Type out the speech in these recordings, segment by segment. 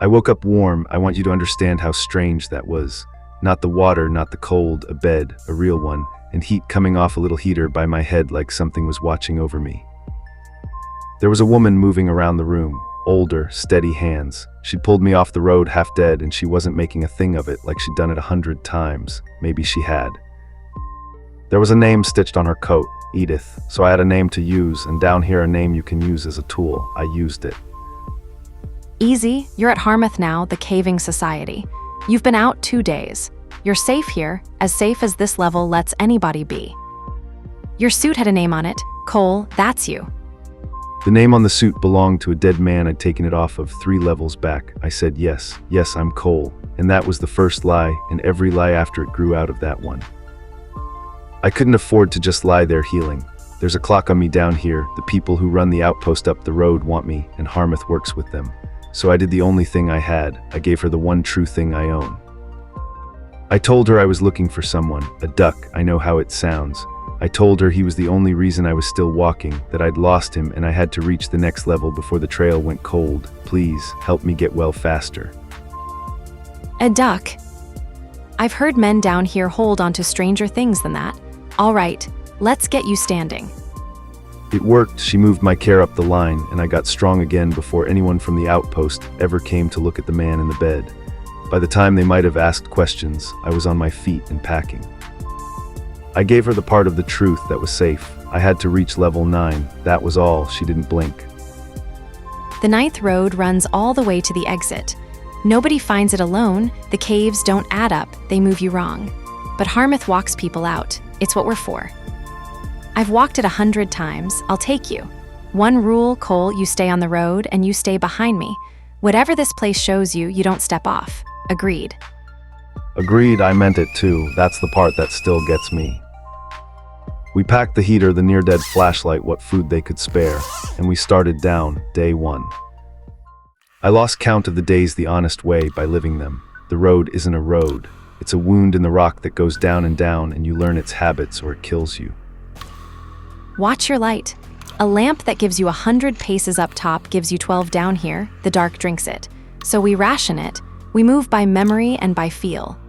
I woke up warm. I want you to understand how strange that was. Not the water, not the cold, a bed, a real one, and heat coming off a little heater by my head like something was watching over me. There was a woman moving around the room, older, steady hands. She'd pulled me off the road half dead, and she wasn't making a thing of it like she'd done it 100 times. Maybe she had. There was a name stitched on her coat, Edith, so I had a name to use, and down here a name you can use as a tool. I used it. Easy, you're at Harmouth now, the caving society. You've been out 2 days. You're safe here, as safe as this level lets anybody be. Your suit had a name on it. Cole, that's you. The name on the suit belonged to a dead man. I'd taken it off of 3 levels back. I said, yes, I'm Cole. And that was the first lie, and every lie after it grew out of that one. I couldn't afford to just lie there healing. There's a clock on me down here. The people who run the outpost up the road want me, and Harmouth works with them. So I did the only thing I had. I gave her the one true thing I own. I told her I was looking for someone, a duck. I know how it sounds. I told her he was the only reason I was still walking, that I'd lost him and I had to reach the next level before the trail went cold. Please, help me get well faster. A duck? I've heard men down here hold on to stranger things than that. All right, let's get you standing. It worked. She moved my care up the line, and I got strong again before anyone from the outpost ever came to look at the man in the bed. By the time they might have asked questions, I was on my feet and packing. I gave her the part of the truth that was safe. I had to reach level 9. That was all. She didn't blink. The 9th road runs all the way to the exit. Nobody finds it alone. The caves don't add up. They move you wrong. But Harmouth walks people out. It's what we're for. I've walked it 100 times. I'll take you. One rule, Cole, you stay on the road and you stay behind me. Whatever this place shows you, you don't step off. Agreed. Agreed, I meant it too. That's the part that still gets me. We packed the heater, the near-dead flashlight, what food they could spare, and we started down, day 1. I lost count of the days the honest way by living them. The road isn't a road. It's a wound in the rock that goes down, and you learn its habits or it kills you. Watch your light. A lamp that gives you 100 paces up top gives you 12 down here. The dark drinks it. So we ration it. We move by memory and by feel.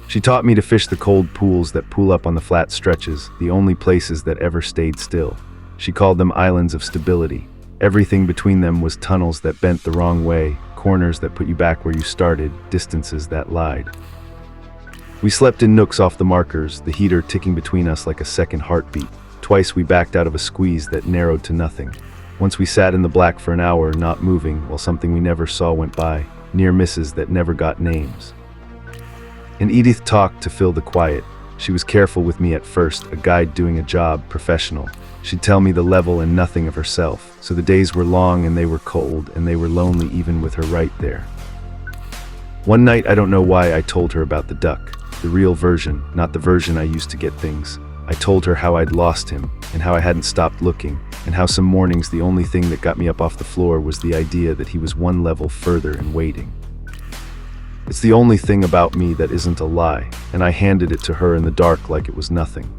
She taught me to fish the cold pools that pool up on the flat stretches, the only places that ever stayed still. She called them islands of stability. Everything between them was tunnels that bent the wrong way, corners that put you back where you started, distances that lied. We slept in nooks off the markers, the heater ticking between us like a second heartbeat. Twice we backed out of a squeeze that narrowed to nothing. Once we sat in the black for an hour, not moving, while something we never saw went by, near misses that never got names. And Edith talked to fill the quiet. She was careful with me at first, a guide doing a job, professional. She'd tell me the level and nothing of herself. So the days were long and they were cold and they were lonely even with her right there. One night, I don't know why, I told her about the duck. The real version, not the version I used to get things. I told her how I'd lost him, and how I hadn't stopped looking, and how some mornings the only thing that got me up off the floor was the idea that he was one level further and waiting. It's the only thing about me that isn't a lie, and I handed it to her in the dark like it was nothing.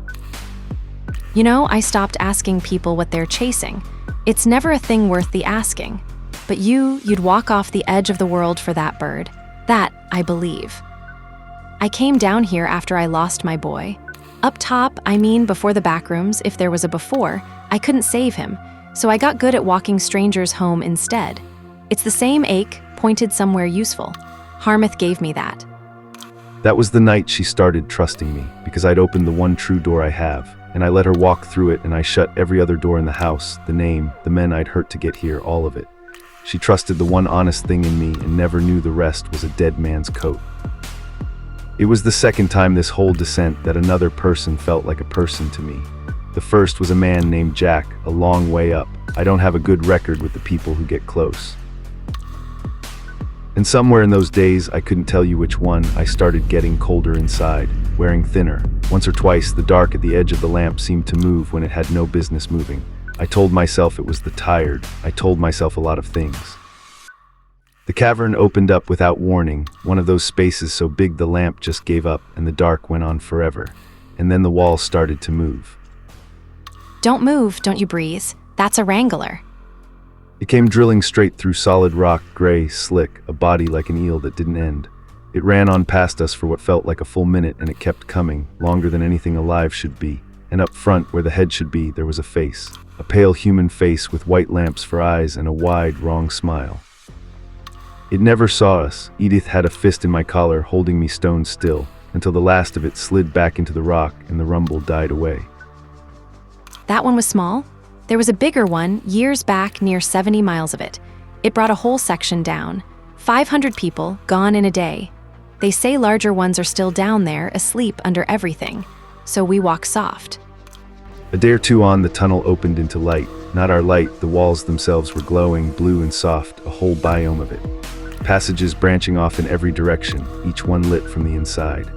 You know, I stopped asking people what they're chasing. It's never a thing worth the asking. But you'd walk off the edge of the world for that bird. That, I believe. I came down here after I lost my boy. Up top, I mean before the Backrooms, if there was a before, I couldn't save him, so I got good at walking strangers home instead. It's the same ache, pointed somewhere useful. Harmouth gave me that. That was the night she started trusting me, because I'd opened the one true door I have, and I let her walk through it, and I shut every other door in the house, the name, the men I'd hurt to get here, all of it. She trusted the one honest thing in me and never knew the rest was a dead man's coat. It was the second time this whole descent that another person felt like a person to me. The first was a man named Jack, a long way up. I don't have a good record with the people who get close. And somewhere in those days, I couldn't tell you which one, I started getting colder inside, wearing thinner. Once or twice, the dark at the edge of the lamp seemed to move when it had no business moving. I told myself it was the tired. I told myself a lot of things. The cavern opened up without warning, one of those spaces so big the lamp just gave up and the dark went on forever. And then the wall started to move. Don't move, don't you breathe. That's a wrangler. It came drilling straight through solid rock, gray, slick, a body like an eel that didn't end. It ran on past us for what felt like a full minute, and it kept coming, longer than anything alive should be. And up front, where the head should be, there was a face. A pale human face with white lamps for eyes and a wide, wrong smile. It never saw us. Edith had a fist in my collar, holding me stone still, until the last of it slid back into the rock and the rumble died away. That one was small. There was a bigger one years back, near 70 miles of it. It brought a whole section down. 500 people, gone in a day. They say larger ones are still down there, asleep under everything. So we walk soft. A day or two on, the tunnel opened into light. Not our light, the walls themselves were glowing, blue and soft, a whole biome of it. Passages branching off in every direction, each one lit from the inside.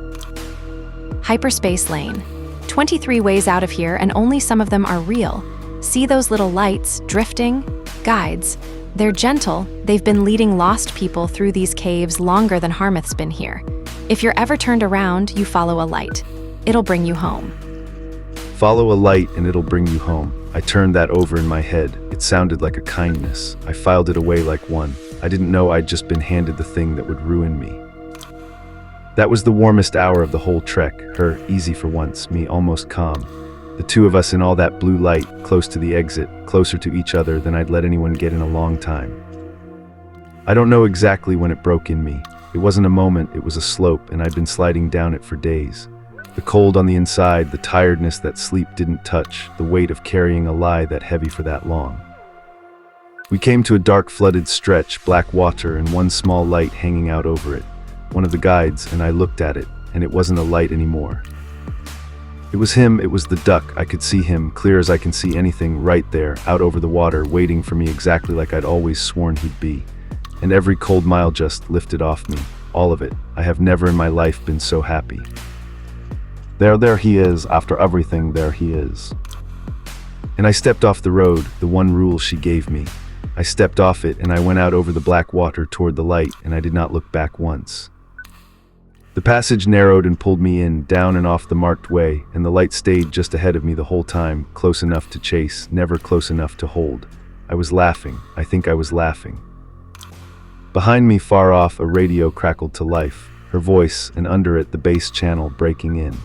Hyperspace lane. 23 ways out of here, and only some of them are real. See those little lights, drifting? Guides. They're gentle. They've been leading lost people through these caves longer than Harmouth's been here. If you're ever turned around, you follow a light. It'll bring you home. Follow a light and it'll bring you home. I turned that over in my head. It sounded like a kindness. I filed it away like one. I didn't know I'd just been handed the thing that would ruin me. That was the warmest hour of the whole trek. Her, easy for once, me almost calm. The two of us in all that blue light, close to the exit, closer to each other than I'd let anyone get in a long time. I don't know exactly when it broke in me. It wasn't a moment, it was a slope, and I'd been sliding down it for days. The cold on the inside, the tiredness that sleep didn't touch, the weight of carrying a lie that heavy for that long. We came to a dark flooded stretch, black water and one small light hanging out over it. One of the guides, and I looked at it, and it wasn't a light anymore. It was him, it was the duck. I could see him, clear as I can see anything, right there, out over the water, waiting for me exactly like I'd always sworn he'd be. And every cold mile just lifted off me, all of it. I have never in my life been so happy. There he is, after everything, there he is. And I stepped off the road, the one rule she gave me. I stepped off it and I went out over the black water toward the light, and I did not look back once. The passage narrowed and pulled me in, down and off the marked way, and the light stayed just ahead of me the whole time, close enough to chase, never close enough to hold. I was laughing. I think I was laughing. Behind me, far off, a radio crackled to life, her voice, and under it the bass channel breaking in.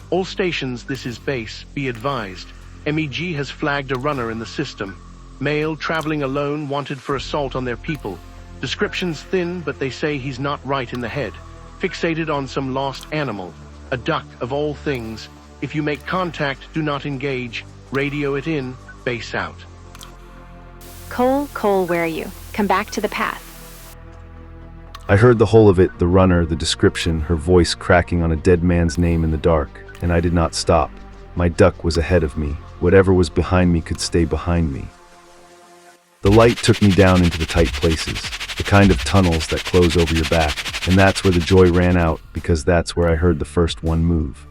All stations, this is base. Be advised. MEG has flagged a runner in the system. Male, traveling alone, wanted for assault on their people. Description's thin, but they say he's not right in the head. Fixated on some lost animal. A duck, of all things. If you make contact, do not engage. Radio it in, base out. Cole, where are you? Come back to the path. I heard the whole of it, the runner, the description, her voice cracking on a dead man's name in the dark, and I did not stop. My duck was ahead of me. Whatever was behind me could stay behind me. The light took me down into the tight places, the kind of tunnels that close over your back, and that's where the joy ran out, because that's where I heard the first one move.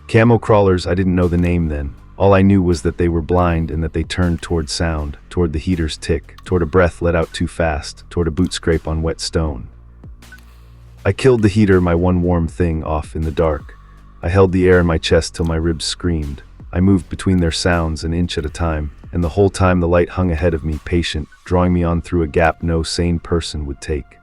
Camo crawlers, I didn't know the name then. All I knew was that they were blind and that they turned toward sound, toward the heater's tick, toward a breath let out too fast, toward a boot scrape on wet stone. I killed the heater, my one warm thing, off in the dark. I held the air in my chest till my ribs screamed. I moved between their sounds an inch at a time, and the whole time the light hung ahead of me, patient, drawing me on through a gap no sane person would take.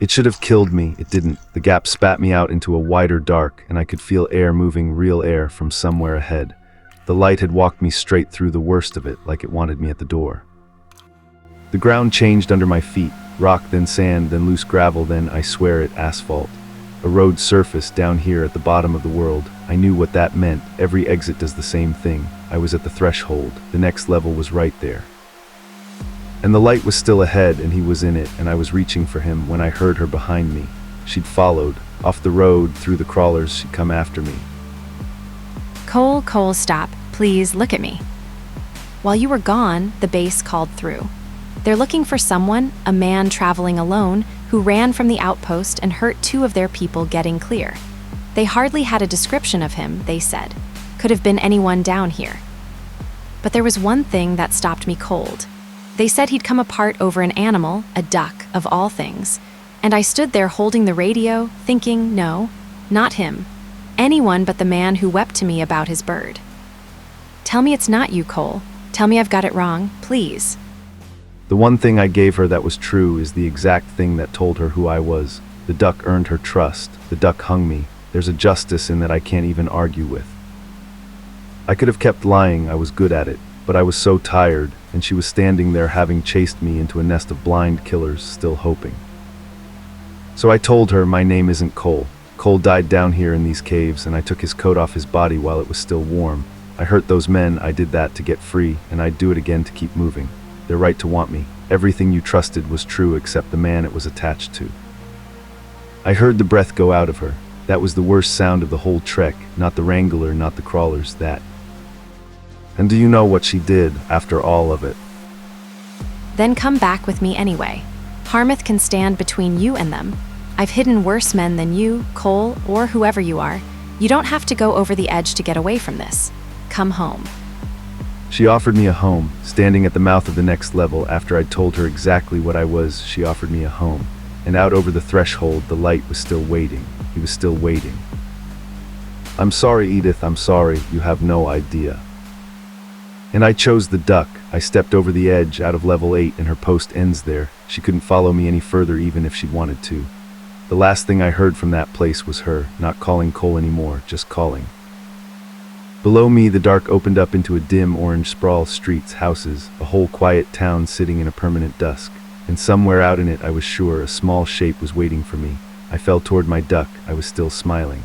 It should have killed me, it didn't. The gap spat me out into a wider dark, and I could feel air moving, real air, from somewhere ahead. The light had walked me straight through the worst of it, like it wanted me at the door. The ground changed under my feet, rock, then sand, then loose gravel, then, I swear it, asphalt. A road surface down here at the bottom of the world. I knew what that meant. Every exit does the same thing. I was at the threshold. The next level was right there. And the light was still ahead, and he was in it, and I was reaching for him when I heard her behind me. She'd followed. Off the road, through the crawlers, she'd come after me. Cole, stop. Please, look at me. While you were gone, the base called through. They're looking for someone, a man traveling alone, who ran from the outpost and hurt 2 of their people getting clear. They hardly had a description of him, they said. Could have been anyone down here. But there was one thing that stopped me cold. They said he'd come apart over an animal, a duck, of all things. And I stood there holding the radio, thinking, no, not him. Anyone but the man who wept to me about his bird. Tell me it's not you, Cole. Tell me I've got it wrong, please. The one thing I gave her that was true is the exact thing that told her who I was. The duck earned her trust. The duck hung me. There's a justice in that I can't even argue with. I could have kept lying, I was good at it, but I was so tired, and she was standing there having chased me into a nest of blind killers, still hoping. So I told her my name isn't Cole. Cole died down here in these caves, and I took his coat off his body while it was still warm. I hurt those men, I did that to get free, and I'd do it again to keep moving. They're right to want me. Everything you trusted was true except the man it was attached to. I heard the breath go out of her. That was the worst sound of the whole trek, not the wrangler, not the crawlers, that. And do you know what she did after all of it? Then come back with me anyway. Harmouth can stand between you and them. I've hidden worse men than you, Cole, or whoever you are. You don't have to go over the edge to get away from this. Come home. She offered me a home. Standing at the mouth of the next level, after I'd told her exactly what I was, she offered me a home. And out over the threshold, the light was still waiting. He was still waiting. I'm sorry, Edith, I'm sorry. You have no idea. And I chose the duck. I stepped over the edge, out of level 8, and her post ends there. She couldn't follow me any further even if she'd wanted to. The last thing I heard from that place was her, not calling Cole anymore, just calling. Below me, the dark opened up into a dim orange sprawl, streets, houses, a whole quiet town sitting in a permanent dusk. And somewhere out in it, I was sure, a small shape was waiting for me. I fell toward my duck. I was still smiling.